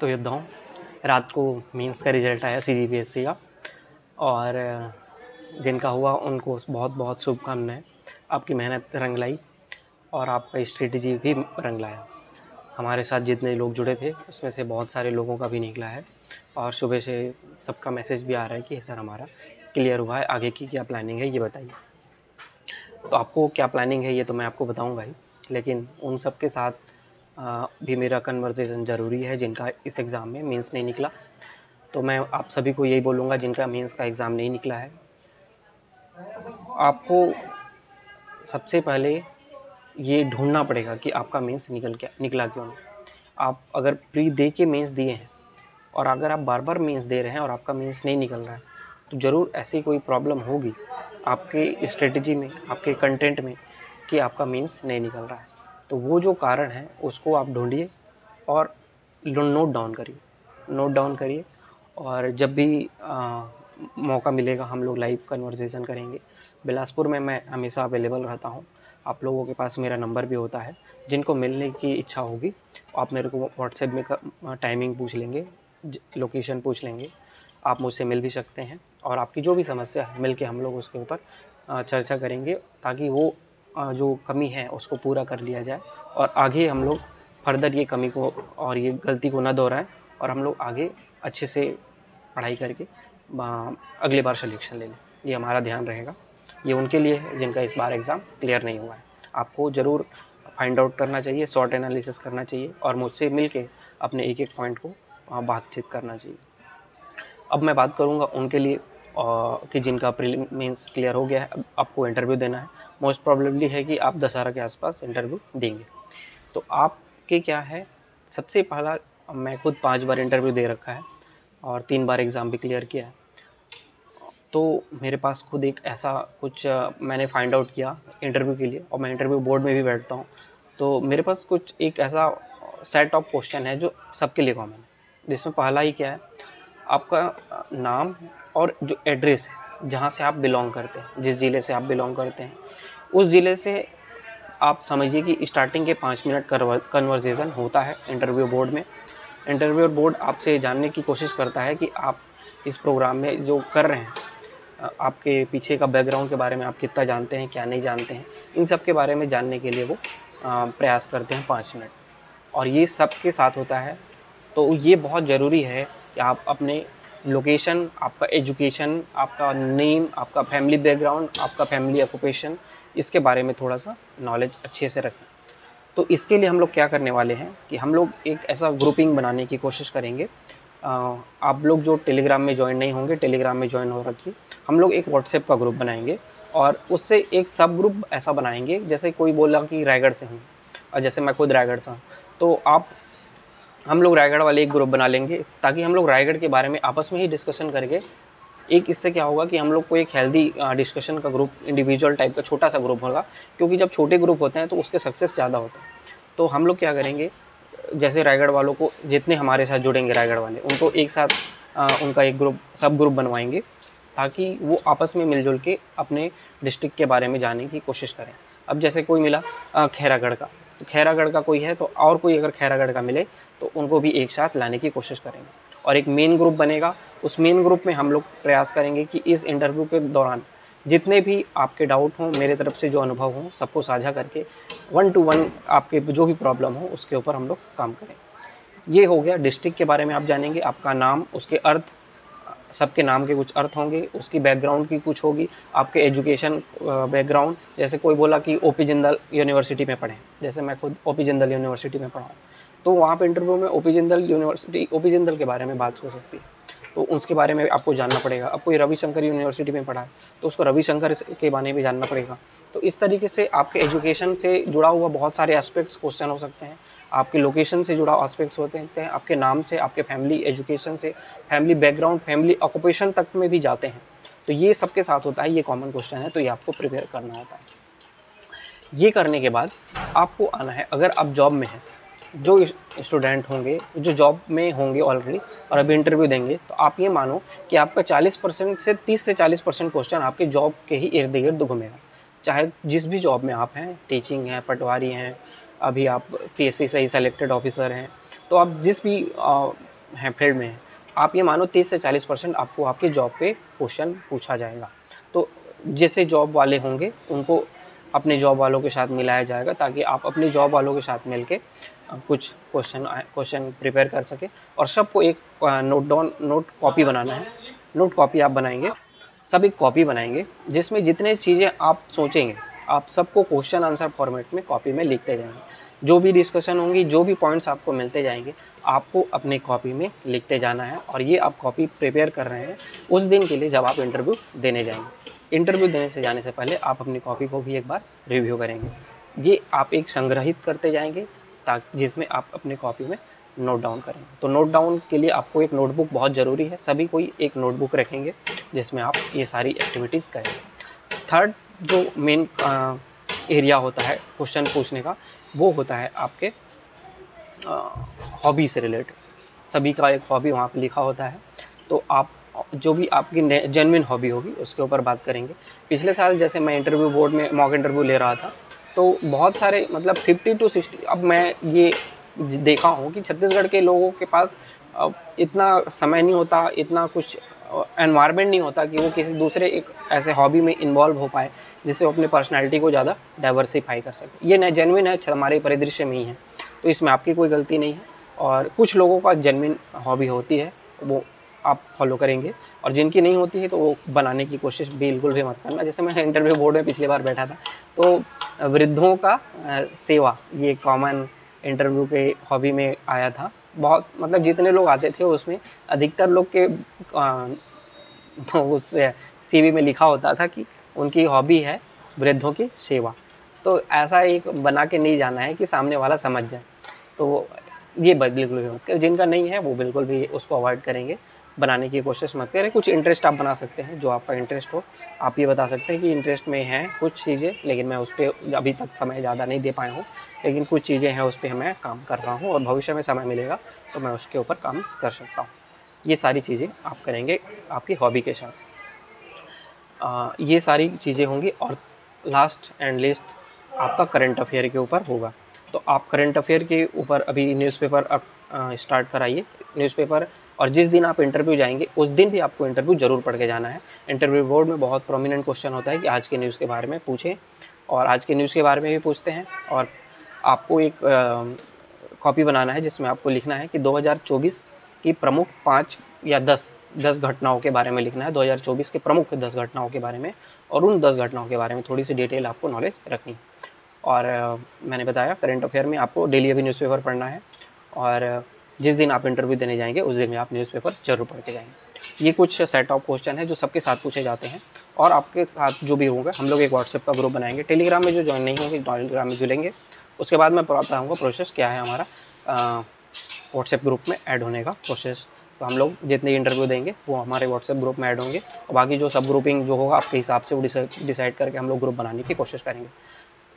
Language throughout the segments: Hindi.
तो युद्ध हूँ। रात को मेंस का रिजल्ट आया CGPSC का, और जिनका हुआ उनको बहुत बहुत शुभकामनाएं। आपकी मेहनत रंग लाई और आपका स्ट्रेटजी भी रंग लाया। हमारे साथ जितने लोग जुड़े थे उसमें से बहुत सारे लोगों का भी निकला है, और सुबह से सबका मैसेज भी आ रहा है कि सर हमारा क्लियर हुआ है, आगे की क्या प्लानिंग है ये बताइए। तो आपको क्या प्लानिंग है ये तो मैं आपको बताऊंगा ही, लेकिन उन सब के साथ भी मेरा कन्वर्सेशन ज़रूरी है जिनका इस एग्ज़ाम में मेंस नहीं निकला। तो मैं आप सभी को यही बोलूँगा जिनका मेंस का एग्ज़ाम नहीं निकला है, आपको सबसे पहले ये ढूंढना पड़ेगा कि आपका मेंस निकला क्यों नहीं। आप अगर प्री दे के मेंस दिए हैं और अगर आप बार बार मेंस दे रहे हैं और आपका मेंस नहीं निकल रहा है, तो ज़रूर ऐसी कोई प्रॉब्लम होगी आपके स्ट्रेटजी में, आपके कंटेंट में, कि आपका मेंस नहीं निकल रहा है। तो वो जो कारण है उसको आप ढूंढिए और नोट डाउन करिए। और जब भी मौका मिलेगा हम लोग लाइव कन्वर्सेशन करेंगे। बिलासपुर में मैं हमेशा अवेलेबल रहता हूँ। आप लोगों के पास मेरा नंबर भी होता है। जिनको मिलने की इच्छा होगी आप मेरे को व्हाट्सएप में टाइमिंग पूछ लेंगे, लोकेशन पूछ लेंगे, आप मुझसे मिल भी सकते हैं। और आपकी जो भी समस्या है मिल के हम लोग उसके ऊपर चर्चा करेंगे, ताकि वो जो कमी है उसको पूरा कर लिया जाए और आगे हम लोग फर्दर ये कमी को और ये गलती को ना दोहराएं, और हम लोग आगे अच्छे से पढ़ाई करके अगली बार सिलेक्शन ले लें। ये हमारा ध्यान रहेगा। ये उनके लिए है जिनका इस बार एग्ज़ाम क्लियर नहीं हुआ है। आपको ज़रूर फाइंड आउट करना चाहिए, शॉर्ट एनालिसिस करना चाहिए और मुझसे मिल के अपने एक एक पॉइंट को बातचीत करना चाहिए। अब मैं बात करूँगा उनके लिए कि जिनका प्रीलिम मेंस क्लियर हो गया है, अब आपको इंटरव्यू देना है। मोस्ट प्रॉबेबली है कि आप दशहरा के आसपास इंटरव्यू देंगे। तो आपके क्या है, सबसे पहला मैं खुद 5 बार इंटरव्यू दे रखा है और 3 बार एग्ज़ाम भी क्लियर किया है। तो मेरे पास खुद एक ऐसा कुछ मैंने फाइंड आउट किया इंटरव्यू के लिए, और मैं इंटरव्यू बोर्ड में भी बैठता हूँ। तो मेरे पास कुछ एक ऐसा सेट ऑफ क्वेश्चन है जो सबके लिए कॉमन है, जिसमें पहला ही क्या है, आपका नाम और जो एड्रेस है जहाँ से आप बिलोंग करते हैं, जिस ज़िले से आप बिलोंग करते हैं, उस ज़िले से आप समझिए कि स्टार्टिंग के 5 मिनट कन्वर्सेशन होता है इंटरव्यू बोर्ड में। इंटरव्यू बोर्ड आपसे जानने की कोशिश करता है कि आप इस प्रोग्राम में जो कर रहे हैं, आपके पीछे का बैकग्राउंड के बारे में आप कितना जानते हैं, क्या नहीं जानते हैं, इन सब के बारे में जानने के लिए वो प्रयास करते हैं 5 मिनट, और ये सबके साथ होता है। तो ये बहुत ज़रूरी है कि आप अपने लोकेशन, आपका एजुकेशन, आपका नेम, आपका फैमिली बैकग्राउंड, आपका फैमिली ऑक्यूपेशन, इसके बारे में थोड़ा सा नॉलेज अच्छे से रखें। तो इसके लिए हम लोग क्या करने वाले हैं कि हम लोग एक ऐसा ग्रुपिंग बनाने की कोशिश करेंगे। आप लोग जो टेलीग्राम में ज्वाइन नहीं होंगे, टेलीग्राम में ज्वाइन हो रखिए। हम लोग एक व्हाट्सएप का ग्रुप बनाएंगे और उससे एक सब ग्रुप ऐसा बनाएंगे, जैसे कोई बोला कि रायगढ़ से हूँ और जैसे मैं खुद रायगढ़ से हूँ, तो हम लोग रायगढ़ वाले एक ग्रुप बना लेंगे, ताकि हम लोग रायगढ़ के बारे में आपस में ही डिस्कशन करके एक, इससे क्या होगा कि हम लोग को एक हेल्दी डिस्कशन का ग्रुप, इंडिविजुअल टाइप का छोटा सा ग्रुप होगा, क्योंकि जब छोटे ग्रुप होते हैं तो उसके सक्सेस ज़्यादा होते हैं। तो हम लोग क्या करेंगे, जैसे रायगढ़ वालों को, जितने हमारे साथ जुड़ेंगे रायगढ़ वाले, उनको एक साथ उनका एक ग्रुप, सब ग्रुप बनवाएंगे, ताकि वो आपस में मिलजुल के अपने डिस्ट्रिक्ट के बारे में जानने की कोशिश करें। अब जैसे कोई मिला खैरागढ़ का, तो खैरागढ़ का कोई है, तो और कोई अगर खैरागढ़ का मिले तो उनको भी एक साथ लाने की कोशिश करेंगे, और एक मेन ग्रुप बनेगा। उस मेन ग्रुप में हम लोग प्रयास करेंगे कि इस इंटरव्यू के दौरान जितने भी आपके डाउट हों, मेरे तरफ से जो अनुभव हों, सबको साझा करके 1 to 1 आपके जो भी प्रॉब्लम हो उसके ऊपर हम लोग काम करें। ये हो गया, डिस्ट्रिक्ट के बारे में आप जानेंगे, आपका नाम, उसके अर्थ, सबके नाम के कुछ अर्थ होंगे, उसकी बैकग्राउंड की कुछ होगी, आपके एजुकेशन बैकग्राउंड, जैसे कोई बोला कि ओपी जिंदल यूनिवर्सिटी में पढ़ें, जैसे मैं खुद ओपी जिंदल यूनिवर्सिटी में पढ़ा हूँ, तो वहाँ पे इंटरव्यू में OP Jindal university, OP Jindal के बारे में बात हो सकती है, तो उसके बारे में आपको जानना पड़ेगा। अब कोई रविशंकर यूनिवर्सिटी में पढ़ा है तो उसको रविशंकर के बारे में जानना पड़ेगा। तो इस तरीके से आपके एजुकेशन से जुड़ा हुआ बहुत सारे एस्पेक्ट्स क्वेश्चन हो सकते हैं, आपके लोकेशन से जुड़ा एस्पेक्ट्स होते हैं, आपके नाम से, आपके फैमिली एजुकेशन से, फैमिली बैकग्राउंड, फैमिली ऑक्यूपेशन तक में भी जाते हैं। तो ये सबके साथ होता है, ये कॉमन क्वेश्चन है, तो ये आपको प्रिपेयर करना होता है। ये करने के बाद आपको आना है, अगर आप जॉब में हैं, जो स्टूडेंट होंगे जो जॉब में होंगे ऑलरेडी और अभी इंटरव्यू देंगे, तो आप ये मानो कि आपका 40% से 30 से 40% क्वेश्चन आपके जॉब के ही इर्द गिर्द घूमेगा। चाहे जिस भी जॉब में आप हैं, टीचिंग है, पटवारी हैं, अभी आप PSC से ही सेलेक्टेड ऑफिसर हैं, तो आप जिस भी हैं, फील्ड में हैं, आप ये मानो 30 से 40% आपको आपकी जॉब पे क्वेश्चन पूछा जाएगा। तो जैसे जॉब वाले होंगे उनको अपने जॉब वालों के साथ मिलाया जाएगा, ताकि आप अपने जॉब वालों के साथ मिलके कुछ क्वेश्चन प्रिपेयर कर सकें। और सबको एक नोट कॉपी बनाना है। नोट कॉपी आप बनाएंगे, सब एक कॉपी बनाएंगे जिसमें जितने चीज़ें आप सोचेंगे आप सबको क्वेश्चन आंसर फॉर्मेट में कॉपी में लिखते जाएंगे। जो भी डिस्कशन होंगी, जो भी पॉइंट्स आपको मिलते जाएंगे, आपको अपने कॉपी में लिखते जाना है। और ये आप कॉपी प्रिपेयर कर रहे हैं उस दिन के लिए जब आप इंटरव्यू देने जाएंगे। इंटरव्यू देने से जाने से पहले आप अपनी कॉपी को भी एक बार रिव्यू करेंगे। ये आप एक संग्रहित करते जाएंगे ताकि जिसमें आप अपनी कॉपी में नोट डाउन करेंगे। तो नोट डाउन के लिए आपको एक नोटबुक बहुत ज़रूरी है। सभी कोई एक नोटबुक रखेंगे जिसमें आप ये सारी एक्टिविटीज़ करेंगे। थर्ड जो मेन एरिया होता है क्वेश्चन पूछने का, वो होता है आपके हॉबी से रिलेटेड। सभी का एक हॉबी वहाँ पे लिखा होता है, तो आप जो भी आपकी जेन्युइन हॉबी होगी उसके ऊपर बात करेंगे। पिछले साल जैसे मैं इंटरव्यू बोर्ड में मॉक इंटरव्यू ले रहा था, तो बहुत सारे मतलब 50 to 60, अब मैं ये देखा हूँ कि छत्तीसगढ़ के लोगों के पास इतना समय नहीं होता, इतना कुछ एनवायरनमेंट नहीं होता कि वो किसी दूसरे एक ऐसे हॉबी में इन्वॉल्व हो पाए जिससे वो अपनी पर्सनालिटी को ज़्यादा डाइवर्सिफाई कर सके। ये जेन्युइन है, हमारे परिदृश्य में ही है, तो इसमें आपकी कोई गलती नहीं है। और कुछ लोगों का जेन्युइन हॉबी होती है, वो आप फॉलो करेंगे, और जिनकी नहीं होती है तो वो बनाने की कोशिश बिल्कुल भी मत करना। जैसे मैं इंटरव्यू बोर्ड में पिछली बार बैठा था, तो वृद्धों का सेवा, ये कॉमन इंटरव्यू के हॉबी में आया था। बहुत मतलब जितने लोग आते थे उसमें अधिकतर लोग के उस सीवी में लिखा होता था कि उनकी हॉबी है वृद्धों की सेवा। तो ऐसा एक बना के नहीं जाना है कि सामने वाला समझ जाए। तो ये बिल्कुल भी मत करें। जिनका नहीं है वो बिल्कुल भी उसको अवॉइड करेंगे, बनाने की कोशिश मत करें। कुछ इंटरेस्ट आप बना सकते हैं, जो आपका इंटरेस्ट हो। आप ये बता सकते हैं कि इंटरेस्ट में हैं कुछ चीज़ें, लेकिन मैं उस पर अभी तक समय ज़्यादा नहीं दे पाया हूँ, लेकिन कुछ चीज़ें हैं उस पर मैं काम कर रहा हूँ और भविष्य में समय मिलेगा तो मैं उसके ऊपर काम कर सकता हूँ। ये सारी चीज़ें आप करेंगे आपकी हॉबी के साथ। ये सारी चीज़ें होंगी। और लास्ट एंड लिस्ट आपका करंट अफेयर के ऊपर होगा। तो आप करंट अफेयर के ऊपर अभी न्यूज़पेपर स्टार्ट कराइए, न्यूज़पेपर। और जिस दिन आप इंटरव्यू जाएंगे उस दिन भी आपको इंटरव्यू ज़रूर पढ़ के जाना है। इंटरव्यू बोर्ड में बहुत प्रोमिनेंट क्वेश्चन होता है कि आज के न्यूज़ के बारे में पूछें, और आज के न्यूज़ के बारे में भी पूछते हैं। और आपको एक कॉपी बनाना है जिसमें आपको लिखना है कि 2024 की प्रमुख 5 या 10 घटनाओं के बारे में लिखना है। 2024 के प्रमुख 10 घटनाओं के बारे में, और उन 10 घटनाओं के बारे में थोड़ी सी डिटेल आपको नॉलेज रखनी है। और मैंने बताया करंट अफेयर में आपको डेली अभी न्यूज़पेपर पढ़ना है, और जिस दिन आप इंटरव्यू देने जाएंगे उस दिन में आप न्यूज़पेपर जरूर पढ़ के जाएंगे। ये कुछ सेट ऑफ क्वेश्चन है जो सबके साथ पूछे जाते हैं। और आपके साथ जो भी होगा, हम लोग एक व्हाट्सएप का ग्रुप बनाएंगे। टेलीग्राम में जो ज्वाइन नहीं होंगे टेलीग्राम में जुड़ेंगे। उसके बाद मैं बताऊँगा प्रोसेस क्या है हमारा व्हाट्सएप ग्रुप में ऐड होने का प्रोसेस। तो हम लोग जितने इंटरव्यू देंगे वो हमारे व्हाट्सएप ग्रुप में ऐड होंगे, और बाकी जो सब ग्रुपिंग जो होगा आपके हिसाब से वो डिसाइड करके हम लोग ग्रुप बनाने की कोशिश करेंगे।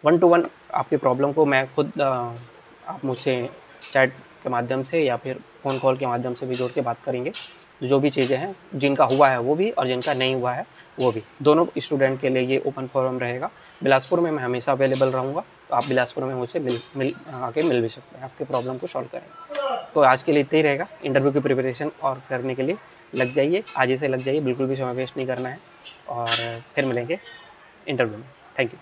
1 to 1 आपकी प्रॉब्लम को मैं खुद आप मुझसे चैट के माध्यम से या फिर फ़ोन कॉल के माध्यम से भी जोड़ के बात करेंगे। जो भी चीज़ें हैं, जिनका हुआ है वो भी और जिनका नहीं हुआ है वो भी, दोनों स्टूडेंट के लिए ये ओपन फोरम रहेगा। बिलासपुर में मैं हमेशा अवेलेबल रहूँगा, तो आप बिलासपुर में मुझसे आके मिल भी सकते हैं, आपके प्रॉब्लम को सॉल्व करेंगे। तो आज के लिए इतना ही रहेगा। इंटरव्यू की प्रिपरेशन और करने के लिए लग जाइए, आज ही से लग जाइए, बिल्कुल भी समय वेस्ट नहीं करना है। और फिर मिलेंगे इंटरव्यू में। Thank you.